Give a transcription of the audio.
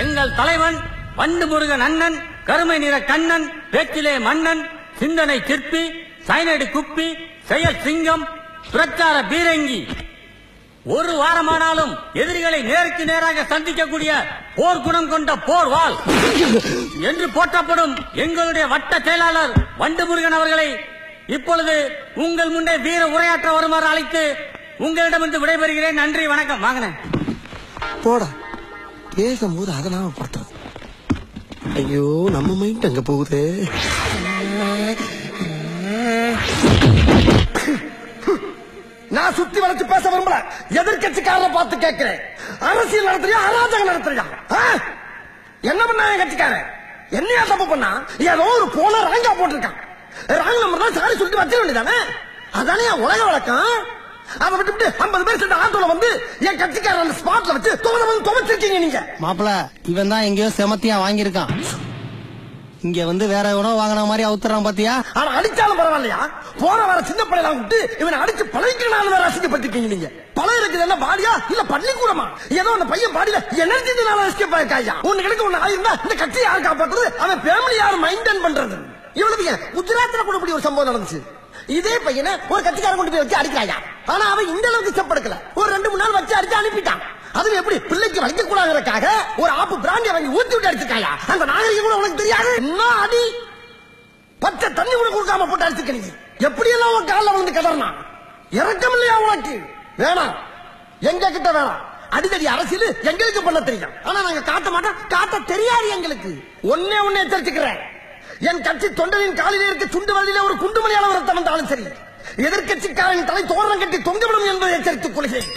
எங்கள் தலைவன் வண்டு முருகன் அண்ணன், கருமை நிற கண்ணன், பேச்சிலே மன்னன், சிந்தனை சிற்பி, சைனடி குப்பி, செயல் சிங்கம், பிரச்சார பீரங்கி. ஒரு வாரமானாலும் எதிரிகளை நேருக்கு நேராக சந்திக்கக்கூடிய போர்க்குணம் கொண்ட போர்வாள் என்று போற்றப்படும் எங்களுடைய வட்ட செயலாளர் வண்டு முருகன் அவர்களை இப்பொழுது உங்கள் முன்னே வீர உரையாற்ற வருமாறு அழைத்து உங்களிடமிருந்து விடைபெறுகிறேன். நன்றி, வணக்கம். வாங்கினேன் போடா, பேசும்போது அதெல்லாம் படுத்துறது. ஐயோ, நம்ம மைண்ட் அங்க போகுது. நான் சுத்தி வளைச்சு பேச விரும்பல. எதிர்கட்சிக்காரரை பார்த்து கேட்கிறேன், அரசியல் நடத்துறியா அராஜகம் நடத்துறியா? என்ன பண்ணா என் கட்சிக்காரன்? என்னையா தப்பு பண்ணா? ஏதோ ஒரு போன ராங்கா போட்டிருக்கான். ராங் நம்பர் தான் சாரி சொல்லிட்டு வச்சிட வேண்டியதானே? அதானே உலக வழக்கம். அதை விட்டு 50 பேர் சேர்ந்த ஆட்டோல வந்து என் கட்சிக்காரன் ஸ்பாட்ல வச்சு துவச்சிருக்கீங்க நீங்க. மாப்பிள, இவன் தான் எங்கேயோ செமத்தியா வாங்கியிருக்கான். இங்க வந்து வேற உணவு வாங்கின மாதிரி அவுத்துறான் பாத்தியா? ஆனா அடிச்சாலும் பரவாயில்லையா? போன வர சின்ன பிள்ளைலாம் விட்டு இவனை அடிச்சு பழகினாலும் வேற அசிங்கப்பட்டிருக்கீங்க நீங்க. பழம் இருக்குது என்ன பாடியா இல்ல பள்ளிக்கூடமா? ஏதோ அந்த பையன் பாடியில எனர்ஜினால எஸ்கேப் ஆயிருக்காயா? ஒண்ணு கிடைக்க ஒண்ணு ஆயிருந்தா இந்த கட்சியை யாரு காப்பாற்றுறது? அவன் ஃபேமிலி யாரு மெயின்டைன் பண்றது? இவ்வளவு குஜராத்ல கூட இப்படி ஒரு சம்பவம் நடந்துச்சு. இதே பையனை ஒரு கட்சிக்காரன் கொண்டு போய் வச்சு அடிக்கிறாயா? ஆனா அவன் இந்த அளவுக்கு செப்படுக்கல. ஒரு 2-3 நாள் வச்சு அடிச்சு அனுப்பிட்டான். அது எப்படி பிள்ளைக்கு வலிக்க கூடாதுக்காக ஒரு ஆப்பு பிராண்டி வாங்கி ஊத்தி விட்டு அடிச்சிருக்காயா? அந்த நாகரிகம் கூட உனக்கு தெரியாது. என்ன அடி, பச்சை தண்ணி கூட கொடுக்காம போட்டு அடிச்சுக்க. நீ எப்படி எல்லாம் உன் காலில் விழுந்து கதறனா? இறக்கம் இல்லையா உனக்கு? வேணாம், எங்க கிட்ட வேணாம். அடிதடி அரசியல் எங்களுக்கு பண்ண தெரியும். ஆனா நாங்க காட்ட மாட்டோம், காட்ட தெரியாது எங்களுக்கு. ஒன்னே எச்சரிச்சுக்கிறேன், என் கட்சி தொண்டரின் காலிலே இருக்க சுண்டு வழியில ஒரு குண்டுமணி அளவு ரத்தம் வந்தாலும் சரி, எதிர்கட்சிக்காரன் தலை தோரணம் கட்டி தொங்கவிடும் என்பதை எச்சரித்துக் கொள்கிறேன்.